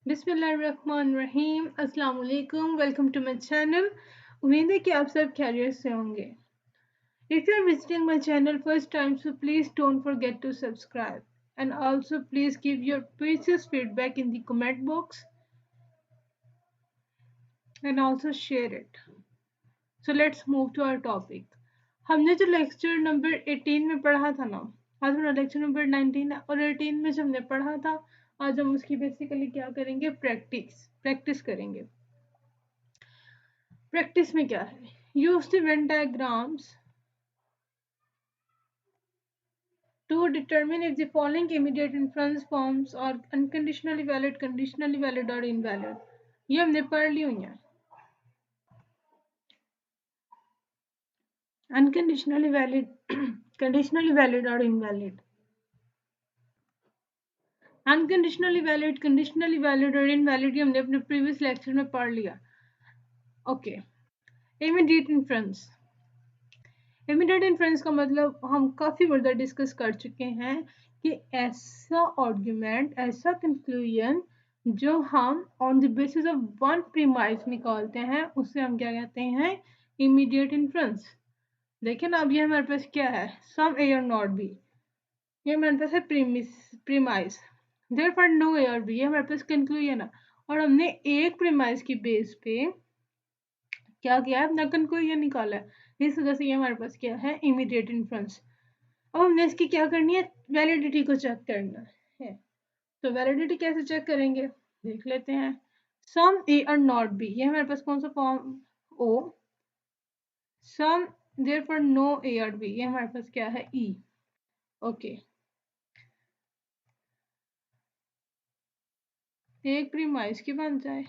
बिस्मिल्लाहिर्रहमानिर्रहीम अस्सलाम वालेकुम वेलकम टू माय चैनल। उम्मीद है कि आप सब खैरियत से होंगे। If you are visiting my channel first time, so please don't forget to subscribe and also please give your precious feedback in the comment box and also share it. So let's move to our topic. हमने जो lecture number 18 में पढ़ा था ना, आज हमारा lecture number 19 और 18 में जो हमने पढ़ा था, आज हम उसकी बेसिकली क्या करेंगे, प्रैक्टिस करेंगे। प्रैक्टिस में क्या है, use the Venn diagrams to determine if the following immediate inference forms are unconditionally valid, conditionally valid or invalid। ये हमने पढ़ ली हुई है। अनकंडीशनली वैलिड, कंडीशनली वैलिड और invalid. Unconditionally valid, conditionally valid और इनवैलिड हमने अपने प्रीवियस लेक्चर में पढ़ लिया। Okay, immediate inference. Immediate inference का मतलब हम काफ़ी फर्दर डिस्कस कर चुके हैं कि ऐसा आर्ग्यूमेंट, ऐसा कंक्लूजन जो हम on the basis of one premise निकालते हैं, उसे हम क्या कहते हैं, इमीडिएट इन्फ्रेंस। देखिए ना, अब ये हमारे पास क्या है, सम ए और नॉट बी, ये हमारे पास है प्रीमाइस। देयरफॉर नो ए और बी, ये हमारे पास कंक्लूजन है। और हमने एक प्रीमाइस की बेस पे क्या किया है, अपना कंक्लूजन निकाला है। इस वजह से ये हमारे पास क्या है, इमीडिएट इन्फ्रेंस। अब हमने इसकी क्या करनी है, वैलिडिटी को चेक करना है। तो वैलिडिटी कैसे चेक करेंगे, देख लेते हैं। सम ए और नॉट बी, ये हमारे पास कौन सा form, O. Some therefore no A और बी, ये हमारे पास क्या है, ई। ओके, एक प्रीमाइस की बन जाए,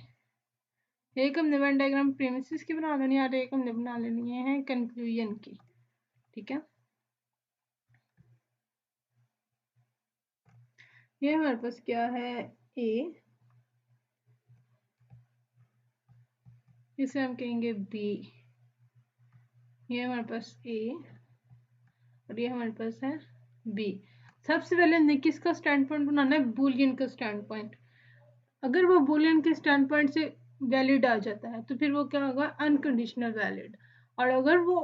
एक हमने वेन डायग्राम प्रीमिसेस की बना लेनी है और एक हमने बना लेनी है कंक्लूजन की। ठीक है, ये हमारे पास क्या है, ए, इसे हम कहेंगे बी, ये हमारे पास ए और ये हमारे पास है बी। सबसे पहले हमने किसका स्टैंड पॉइंट बनाना है, बुलियन का स्टैंड पॉइंट। अगर वो बुलियन के स्टैंड पॉइंट से वैलिड आ जाता है तो फिर वो क्या होगा, अनकंडीशनल वैलिड। और अगर वो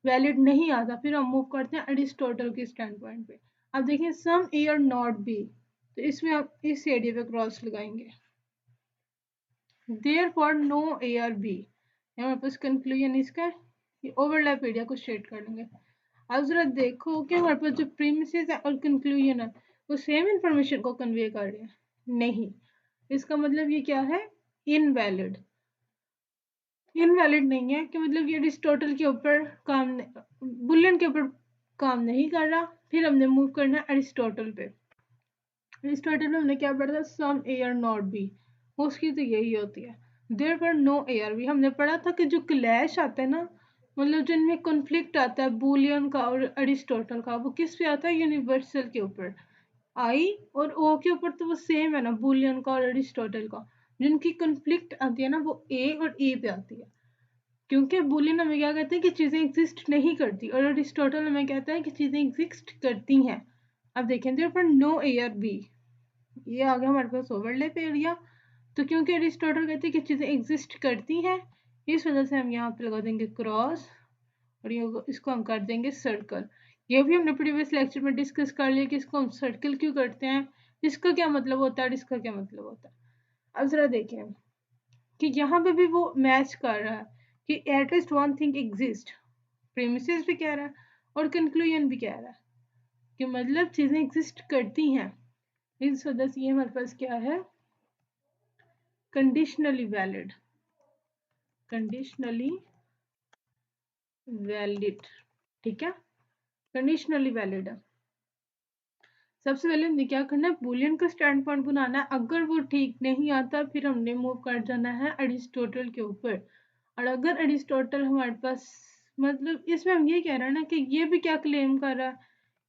वैलिड नहीं आता, फिर हम मूव करते हैं अरिस्टोटल के स्टैंड पॉइंट पे। अब देखिए, सम ए और नॉट बी, तो इसमें आप इस एरिया पे क्रॉस लगाएंगे। देयरफॉर नो ए और बी, हमारे पास कंक्लूजन इसका, ये ओवरलैप एरिया को शेड कर लेंगे। अब जरा देखो कि हमारे पास जो प्रीमिसेस है और कंक्लूजन है वो सेम इंफॉर्मेशन को कन्वे कर रहे हैं, नहीं। इसका मतलब ये क्या है, इनवैलिड। इनवैलिड नहीं है कि मतलब ये अरिस्टोटल के ऊपर काम, बुलियन के ऊपर काम नहीं कर रहा। फिर हमने मूव करना है अरिस्टोटल पे। अरिस्टोटल में हमने क्या पढ़ा था, सम ए और नॉट बी, उसकी तो यही होती है। देयरफॉर नो ए और बी, हमने पढ़ा था कि जो क्लैश आता है ना, मतलब जिनमें कॉन्फ्लिक्ट आता है बुलियन का और अरिस्टोटल का, वो किस पे आता है, यूनिवर्सल के ऊपर। आई और ओ के ऊपर तो वो सेम है ना, बुलियन का और अरिस्टोटल का। जिनकी कॉन्फ्लिक्ट आती है ना, वो ए और ए पे आती है। क्योंकि बुलियन हमें क्या कहते हैं कि चीज़ें एग्जिस्ट नहीं करती, और अरिस्टोटल हमें कहता है कि चीज़ें एग्जिस्ट करती हैं। अब देखें, देयरफॉर नो ए और बी, ये आ गया हमारे पास ओवरलैप एरिया। तो क्योंकि अरिस्टोटल कहते हैं कि चीज़ें एग्जिस्ट करती हैं, इस वजह से हम यहाँ पे लगा देंगे क्रॉस और ये इसको हम कर देंगे सर्कल। ये भी हमने प्रीवियस लेक्चर में डिस्कस कर लिया कि इसको हम सर्कल क्यों करते हैं, इसका क्या मतलब होता है और इसका क्या मतलब होता है। अब जरा देखें कि यहाँ पे भी वो मैच कर रहा है कि at least one thing exist, premises भी कह रहा है और कंक्लूजन भी कह रहा है कि मतलब चीज़ें एग्जिस्ट करती हैं। इस वजह से ये हमारे पास क्या है, कंडीशनली वैलिड, कंडीशनली वैलिड। ठीक है, कंडीशनली वैलिड है। सबसे पहले हमने क्या करना है, बुलियन का स्टैंड पॉइंट बनाना है। अगर वो ठीक नहीं आता, फिर हमने मूव कर जाना है अरिस्टोटल के ऊपर। और अगर अरिस्टोटल हमारे पास, मतलब इसमें हम ये कह रहे हैं ना कि ये भी क्या क्लेम कर रहा है,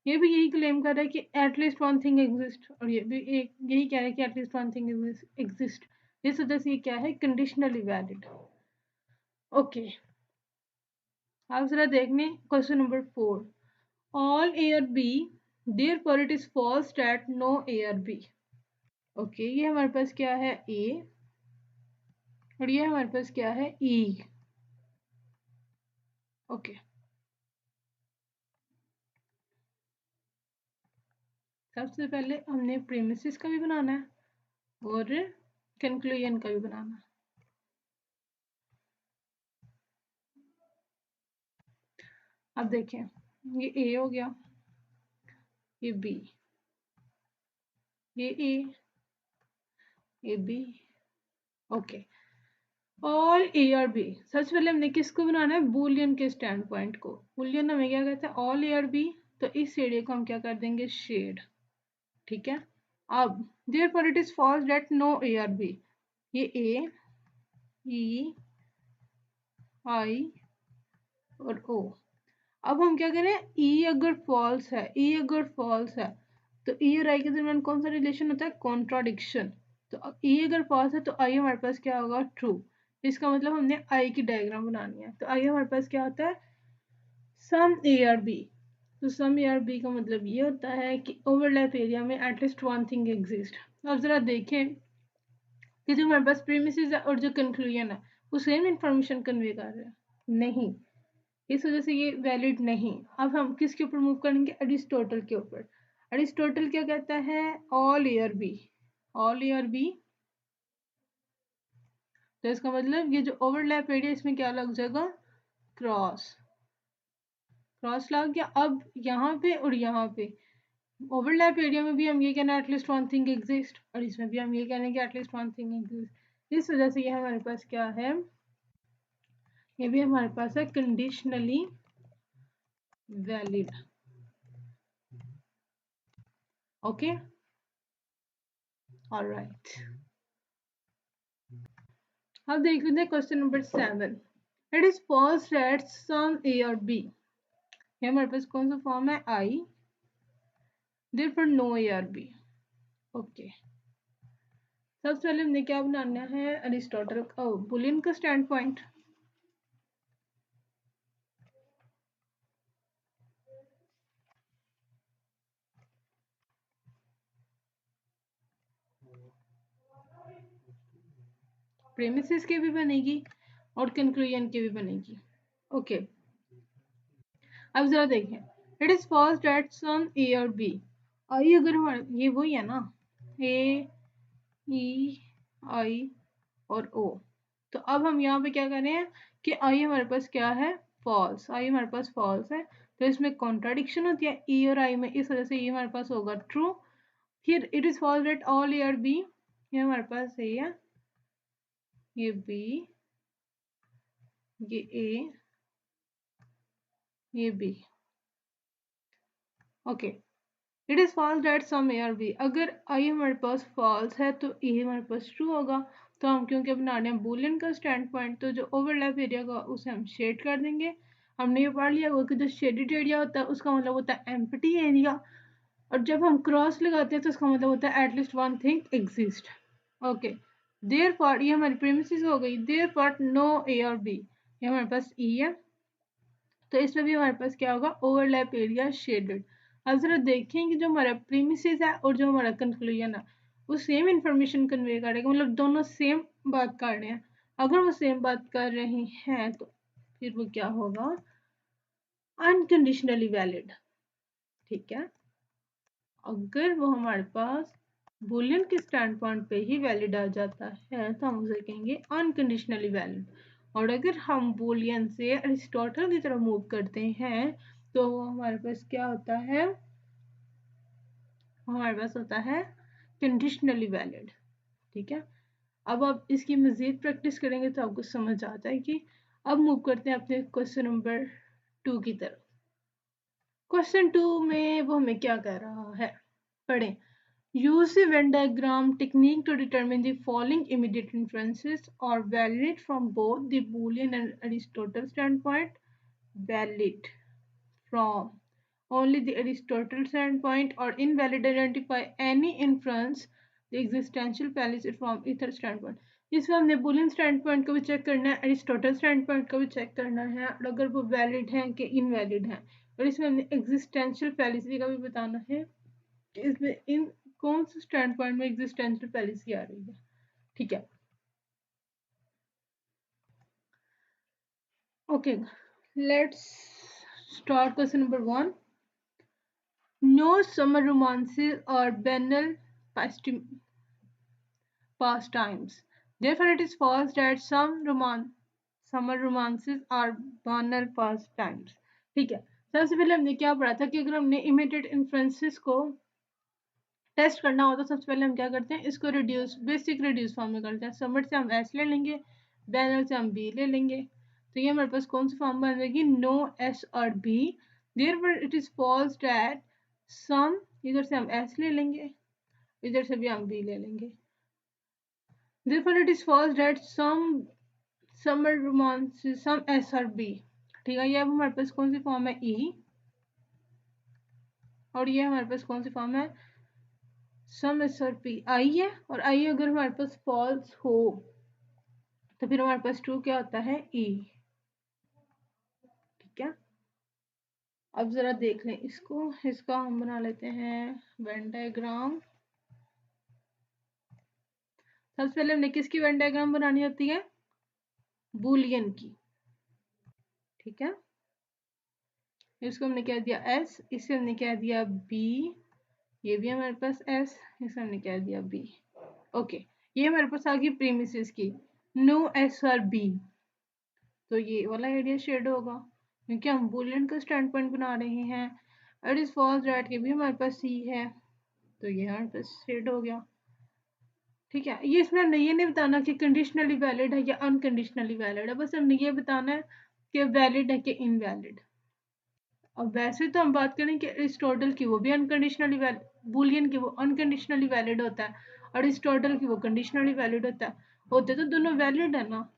ये भी यही क्लेम कर रहा है कि एटलीस्ट वन थिंग एग्जिस्ट, और ये भी एक यही कह रहा है कि एटलीस्ट वन थिंग एग्जिस्ट। इस वजह से ये क्या है, कंडीशनली वैलिड। ओके, आप जरा देखने question number 4, all A or B, therefore it is false that no A or B। Okay, ये हमारे पास क्या है ए, और ये हमारे पास क्या है ई। ओके, सबसे पहले हमने प्रीमिसेस का भी बनाना है और कंक्लूजन का भी बनाना है। अब देखें, ये ए हो गया, ये बी, ये A B. Okay, all A और बी। सबसे पहले हमने किसको बनाना है, बूलियन के स्टैंड पॉइंट को। बूलियन हमें क्या कहते हैं, ऑल ए और बी। तो इस एरिया को हम क्या कर देंगे, शेड। ठीक है, अब therefore it is false that no A और बी। ये ए, ई, आई और ओ। अब हम क्या करें, ई अगर फॉल्स है, ई अगर फॉल्स है तो ई और आई के दरमियान कौन सा रिलेशन होता है, कॉन्ट्राडिक्शन। तो ई अगर फॉल्स है तो आई हमारे पास क्या होगा, ट्रू। इसका मतलब हमने आई की डायग्राम बनानी है। तो आई हमारे पास क्या होता है, सम ए और बी। तो सम ए और बी का मतलब ये होता है कि ओवरलैप एरिया में एटलीस्ट वन थिंग एग्जिस्ट। अब जरा देखें कि जो हमारे पास प्रीमिसेस है और जो कंक्लूजन है वो सेम इंफॉर्मेशन कन्वे कर रहे हैं, नहीं। इस वजह से ये वैलिड नहीं। अब हम किसके ऊपर मूव करेंगे, अरिस्टोटल के ऊपर। अरिस्टोटल क्या कहता है, all are B, all are B. तो इसका मतलब ये जो ओवरलैप एरिया इसमें क्या लग जाएगा, क्रॉस। क्रॉस लग गया। अब यहाँ पे और यहाँ पे ओवरलैप एरिया में भी हम ये कहना है एटलीस्ट वन थिंग एग्जिस्ट, और इसमें भी हम ये कहने कि एटलीस्ट वन थिंग एग्जिस्ट। इस वजह से ये हमारे पास क्या है, ये भी हमारे पास है कंडीशनली वैलिड। Okay, alright. अब देख लेते हैं question number 7। It is false that some A और बी। ये हमारे पास कौन सा फॉर्म है, आई, देयरफॉर नो ए और बी। ओके, सबसे पहले हमने क्या बनाना है, अरिस्टोटल बुलियन का स्टैंड पॉइंट। प्रेमिसेस की भी बनेगी और कंक्लूजन की भी बनेगी। ओके, अब जरा देखें, it is false that some A और बी। आई अगर हमारे ये वही है ना, ए, ई, आई और ओ। तो अब हम यहाँ पे क्या कर रहे हैं कि आई हमारे पास क्या है, फॉल्स। आई हमारे पास फॉल्स है, तो इसमें कॉन्ट्राडिक्शन होती है ई और आई में, इस वजह से ये हमारे पास होगा ट्रू। फिर it is false that all A और बी। ये हमारे पास ए है, ये बी, ये ए, ये B. Okay, it is false that some A और बी। अगर आई हमारे पास फॉल्स है तो ए हमारे पास ट्रू होगा। तो हम क्योंकि बना रहे हैं बूलियन का स्टैंड पॉइंट, तो जो ओवरलैप एरिया का उसे हम शेड कर देंगे। हमने ये पढ़ लिया हुआ कि जो शेडेड एरिया होता है उसका मतलब होता है एम्प्टी एरिया, और जब हम क्रॉस लगाते हैं तो उसका मतलब होता है at least one thing exist. Okay, therefore ये हमारी प्रीमिसेस हो गई, देयरफॉर नो ए और बी। ये हमारे पास ई है, तो इसमें भी हमारे पास क्या होगा, ओवरलैप एरिया शेडेड। अब जरा देखें कि जो हमारा प्रीमिसेस है और जो हमारा कंक्लूजन है वो सेम इंफॉर्मेशन कन्वे करेगा, मतलब दोनों सेम बात कर रहे हैं। अगर वो सेम बात कर रहे हैं तो फिर वो क्या होगा, अनकंडीशनली वैलिड। ठीक है, अगर वो हमारे पास बुलियन के स्टैंड पॉइंट पे ही वैलिड आ जाता है तो हम उसे कहेंगे अनकंडीशनली वैलिड। और अगर हम बुलियन से अरिस्टोटल की तरफ मूव करते हैं तो हमारे पास क्या होता है, हमारे पास होता है कंडीशनली वैलिड। ठीक है, अब आप इसकी मज़ीद प्रैक्टिस करेंगे तो आपको समझ आता है कि अब मूव करते हैं अपने क्वेश्चन नंबर 2 की तरफ। क्वेश्चन 2 में वो हमें क्या कह रहा है, पढ़ें। Use the Venn diagram technique to determine the following immediate inferences are valid from both the Boolean and Aristotle standpoint. Valid from only the Aristotle standpoint, or invalid identify any inference the existential fallacy from either standpoint. इसमें हमने Boolean stand point को भी check करना है, Aristotle stand point को भी check करना है, और अगर वो वैलिड है कि इनवैलिड है। और इसमें हमने एग्जिस्टेंशियल फैलिसी का भी बताना है, इसमें इन कौन से स्टैंड पॉइंट में एग्जिस्टेंशियल फैलेसी आ रही है। ठीक है, okay, let's start question number 1। No summer romances or banal pastimes. Therefore, it is false that summer romances are banal pastimes. ठीक है, सबसे पहले हमने क्या पढ़ा था कि अगर हमने इमिटेड इन्फ्लुएंसेस को टेस्ट करना हो तो सबसे पहले हम क्या करते हैं, इसको बेसिक रिड्यूस फॉर्म में करते हैं। समर से हम एस ले लेंगे, बैनर से हम बी ले लेंगे, तो ये हमारे पास कौन सी फॉर्म बन जाएगी, नो एस और B. Therefore it is false that some, इधर से हम एस ले लेंगे, इधर से भी हम बी ले लेंगे। Therefore, it is false that some summer romances, some S और B। ठीक है, ये अब हमारे पास कौन सी फॉर्म है, E, और ये हमारे पास कौन सी फॉर्म है, सम S और P। आई है, और आई अगर हमारे पास फॉल्स हो तो फिर हमारे पास ट्रू क्या होता है, E। ठीक है, अब जरा देख लें इसको, इसका हम बना लेते हैं वेन डायग्राम। सबसे पहले हमने किसकी वेन डायग्राम बनानी होती है, बुलियन की। ठीक है, इसको हमने क्या दिया S, इसे हमने क्या दिया B, ये भी हमारे पास S, इसे हमने क्या दिया B। ओके, ये हमारे पास आ गई प्रीमिसेस की, नो S और B, तो ये वाला एरिया शेड होगा क्योंकि हम बुलियन का स्टैंड पॉइंट बना रहे हैं। इट इज फॉल्स दैट के भी हमारे पास C है, तो ये हमारे पास शेड हो गया। ठीक है, ये इसमें हमने ये नहीं बताना कि कंडीशनली वैलिड है या अनकंडीशनली वैलिड है, बस हमने ये बताना है कि वैलिड है कि इनवैलिड। अब वैसे तो हम बात करें कि अरिस्टोटल की वो भी अनकंडीशनली बुलियन की वो अनकंडीशनली वैलिड होता है, और अरिस्टोटल की वो कंडीशनली वैलिड होता है, होते तो दोनों वैलिड है ना,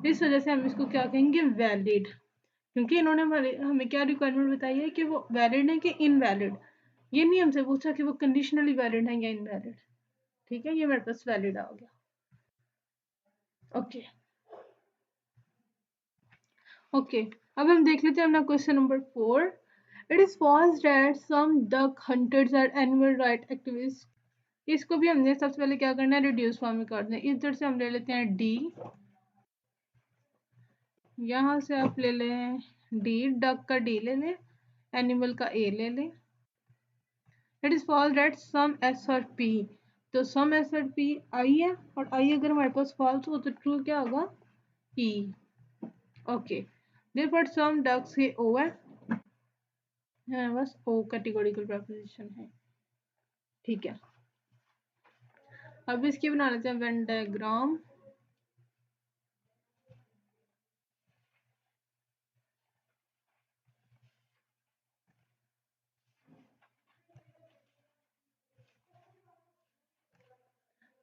इस वजह से हम इसको क्या कहेंगे, वैलिड, क्योंकि इन्होंने हमें क्या रिक्वायरमेंट बताई है कि वो वैलिड है कि इनवैलिड, ये नहीं हमसे पूछा कि वो कंडीशनली वैलिड है या इनवैलिड। ठीक है, ये मेरे पास वैलिड आ गया। ओके ओके, अब हम देख लेते हैं अपना question number 4। It is false that some duck hunters are animal right activist. इसको भी हमने सबसे पहले क्या करना है, रिड्यूस फॉर्म में कर दें। इधर से हम ले लेते हैं डी, यहाँ से आप ले लें डी, डक का डी ले लें, एनिमल का ए ले लें। It is false that some S और पी, तो सम एस और पी आई है, और आई अगर हमारे पास फॉल्स हो तो ट्रू क्या होगा, ई। ओके, देयरफॉर सम डक्स, ये ओ है, बस ओ कैटेगोरिकल प्रेपोजिशन है। ठीक है, अब इसकी बना लेते हैं वेन डायग्राम।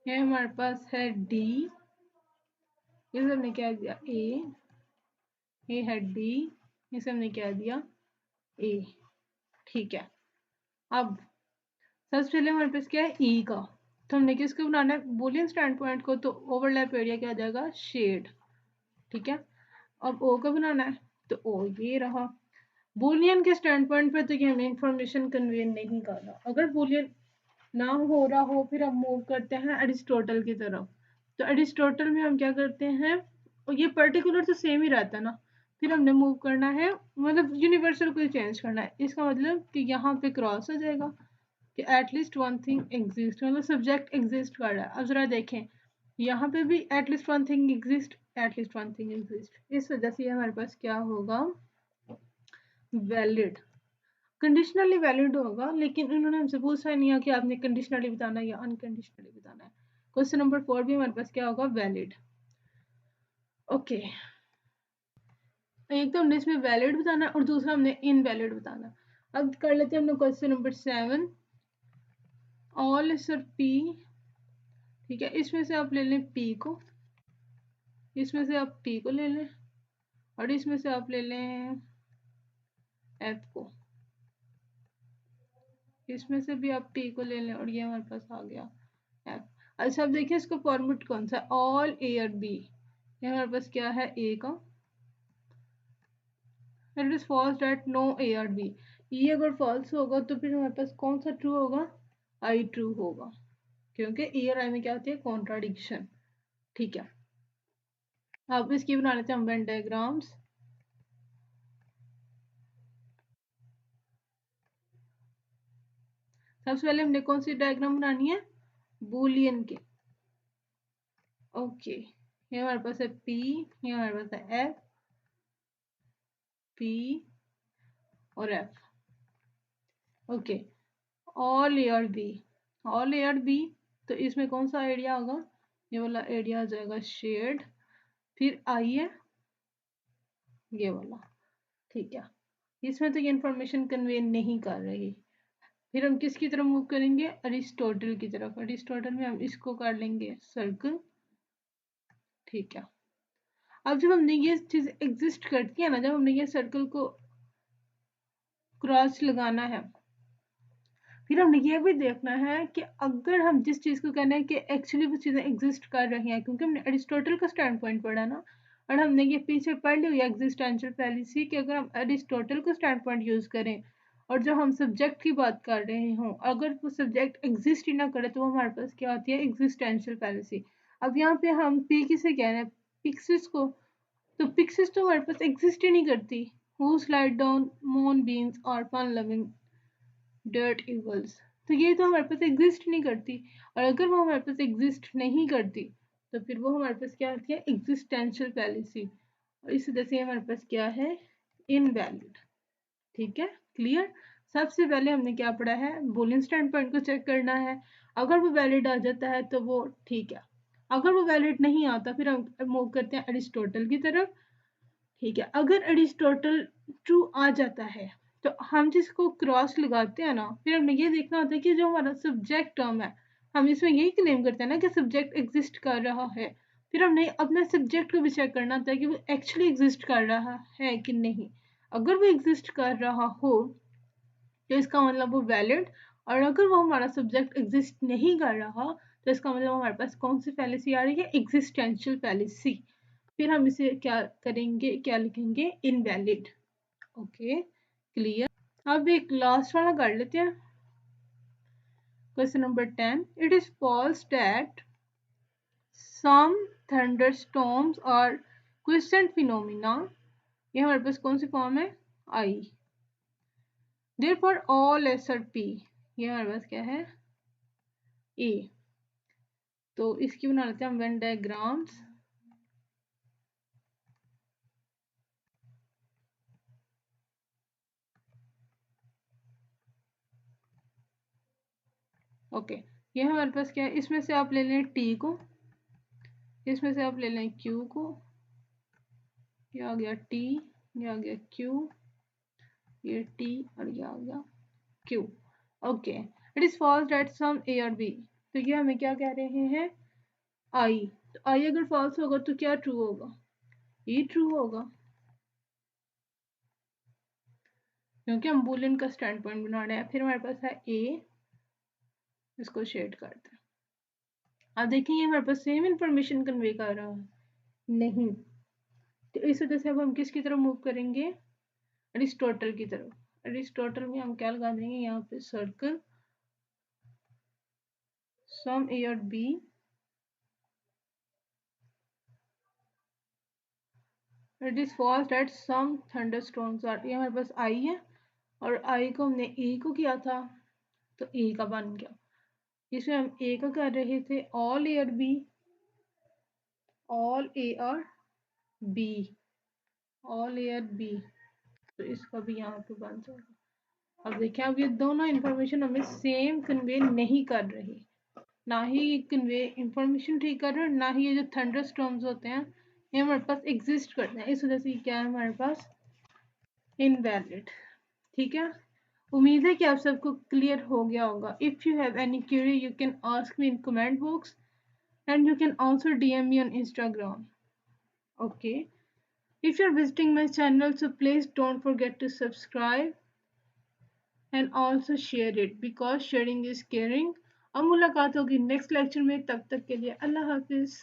ये हमारे पास है डी, इसे हमने क्या दिया ए, ये है डी, इसे हमने क्या दिया ए। ठीक है, अब सबसे पहले हमारे पास क्या है, ई का, तो हमने किसको बनाना है, बुलियन स्टैंड पॉइंट को, तो ओवरलैप एरिया क्या आ जाएगा, शेड। ठीक है, अब ओ का बनाना है, तो ओ ये रहा। बुलियन के स्टैंड पॉइंट पे तो ये हमें इंफॉर्मेशन कन्वे नहीं कर रहा। अगर बुलियन ना हो रहा हो फिर हम मूव करते हैं अरिस्टोटल की तरफ। तो अरिस्टोटल में हम क्या करते हैं, और ये पर्टिकुलर तो सेम ही रहता है ना, फिर हमने मूव करना है, मतलब यूनिवर्सल को चेंज करना है। इसका मतलब कि यहाँ पे क्रॉस हो जाएगा कि एटलीस्ट वन थिंग एग्जिस्ट, मतलब सब्जेक्ट एग्जिस्ट कर रहा है। अब जरा देखें, यहाँ पे भी at least one thing exist, at least one thing exist, इस वजह से हमारे पास क्या होगा, वैलिड। कंडीशनली वैलिड होगा, लेकिन इन्होंने हमसे पूछा नहीं है कि आपने कंडीशनली बताना है या अनकंडीशनली बताना है। क्वेश्चन नंबर 4 भी हमारे पास क्या होगा, वैलिड। ओके, एक तो हमने इसमें वैलिड बताना है और दूसरा हमने इनवैलिड बताना है। अब कर लेते हैं हमने question number 7, all sir P. ठीक है, इसमें से आप ले लें पी को, इसमें से आप पी को ले लें, और इसमें से आप ले लें एफ को, इसमें से भी आप पी को ले लें, और ये हमारे पास आ गया एफ। अच्छा, अब देखिए इसका फॉर्मेट कौन सा, ऑल ए और बी, ये हमारे पास क्या है, ए का। It is false that no A और बी, ये अगर फॉल्स होगा तो फिर हमारे पास कौन सा ट्रू होगा, आई ट्रू होगा, क्योंकि ई और आई में क्या होती है, कॉन्ट्राडिक्शन। ठीक है, अब इसकी बना लेते हैं हम वेन डायग्राम्स। सबसे पहले हमने कौन सी डायग्राम बनानी है, बूलियन के। ओके, ये हमारे पास है P, ये हमारे पास है F, P और F। Okay, all are B, all are B, तो इसमें कौन सा एरिया होगा, ये वाला एरिया आ जाएगा शेड, फिर आई है ये वाला। ठीक है, इसमें तो ये इंफॉर्मेशन कन्वे नहीं कर रही। फिर हम किसकी तरफ मूव करेंगे, अरिस्टोटल की तरफ। अरिस्टोटल में हम इसको कर लेंगे सर्कल। ठीक है, अब जब हमने ये चीज एग्जिस्ट करती है ना, जब हमने ये सर्कल को क्रॉस लगाना है, फिर हमने ये भी देखना है कि अगर हम जिस चीज़ को कहना है कि एक्चुअली वो चीज़ें एग्जिस्ट कर रही हैं, क्योंकि हमने अरिस्टोटल का स्टैंड पॉइंट पढ़ा ना, और हमने ये पीछे पढ़ ली हुई एग्जिस्टेंशियल फैलिसी कि अगर हम अरिस्टोटल का स्टैंड पॉइंट यूज़ करें और जो हम सब्जेक्ट की बात कर रहे हों, अगर वो सब्जेक्ट एग्जिस्ट ही ना करे तो वो हमारे पास क्या होती है, एग्जिस्टेंशियल फैलिसी। अब यहाँ पे हम पी किसे कह रहे हैं, पिक्सिस को, तो पिक्सिस तो हमारे पास एग्जिस्ट ही नहीं करती। Who slide down moon beans और फन लविंग डर्ट इवल्स, तो ये तो हमारे पास एग्जिस्ट नहीं करती। और अगर वो हमारे पास एग्जिस्ट नहीं करती तो फिर वो हमारे पास क्या आती है, एग्जिस्टेंशियल फैलिसी। और इस वजह से हमारे पास क्या है, इनवैलिड। ठीक है, क्लियर। सबसे पहले हमने क्या पढ़ा है, बूलियन स्टैंड पॉइंट को चेक करना है। अगर वो वैलिड आ जाता है तो वो ठीक है, अगर वो वैलिड नहीं आता फिर हम मूव करते हैं अरिस्टोटल की तरफ। ठीक है, अगर अरिस्टोटल ट्रू आ जाता है तो हम जिसको क्रॉस लगाते हैं ना, फिर हमने ये देखना होता है कि जो हमारा सब्जेक्ट टर्म है, हम इसमें यही क्लेम करते हैं ना कि सब्जेक्ट एग्जिस्ट कर रहा है। फिर हमने अपने सब्जेक्ट को भी चेक करना होता है कि वो एक्चुअली एग्जिस्ट कर रहा है कि नहीं। अगर वो एग्जिस्ट कर रहा हो तो इसका मतलब वो वैलिड, और अगर वो हमारा सब्जेक्ट एग्जिस्ट नहीं कर रहा तो इसका मतलब हमारे पास कौन सी फैलिसी आ रही है, एग्जिस्टेंशियल फैलिसी। फिर हम इसे क्या करेंगे, क्या लिखेंगे, इनवैलिड। Okay, clear. अब एक लास्ट वाला कर लेते हैं, question number 10। It is false that some thunderstorms are quiescent phenomena, ये हमारे पास कौन सी फॉर्म है, I. Therefore all S are P, ये हमारे पास क्या है, ए। तो इसकी बना लेते हैं हम वेन डायग्राम्स। ओके, ये हमारे पास क्या है, इसमें से आप ले लें टी को, इसमें से आप ले लें क्यू को, ये आ गया टी, ये आ गया क्यू, ये टी और ये आ गया Q. Okay, it is false that some A और बी, तो ये हमें क्या कह रहे हैं, आई। तो आई अगर फॉल्स होगा तो क्या ट्रू होगा, ये ट्रू होगा, क्योंकि हम बुलियन का स्टैंड पॉइंट बना रहे हैं। फिर हमारे पास है ए, इसको शेड करते हैं। अब देखें ये हमारे पास सेम इंफॉर्मेशन कन्वे कर रहा है, नहीं। तो इस वजह से अब हम किसकी तरफ मूव करेंगे, अरिस्टोटल की तरफ। अरिस्टोटल में हम क्या लगा देंगे, यहाँ पे सर्कल, सम ए और B, it is false that some thunderstorms are, ये हमारे पास आई है और आई को हमने ए को किया था तो ए का बन गया। इसमें हम ए का कर रहे थे, ऑल ए और बी, ऑल ए और बी, ऑल ए और बी, तो इसका भी यहाँ पे बन जाएगा। अब देखिए, अब ये दोनों इंफॉर्मेशन हमें सेम कन्वे नहीं कर रही, ना ही कन्वे इंफॉर्मेशन ठीक कर रहे हैं, ना ही ये जो थंडर स्टॉर्म्स होते हैं ये हमारे पास एग्जिस्ट करते हैं। इस वजह से क्या है हमारे पास, इनवैलिड। ठीक है, उम्मीद है कि आप सबको क्लियर हो गया होगा। If you have any query you can ask me in comment box and you can also DM me on Instagram. Okay, if you're visiting my channel, so please don't forget to subscribe and also share it because sharing is caring. अब मुलाकात होगी next lecture में, तब तक के लिए अल्लाह हाफिज।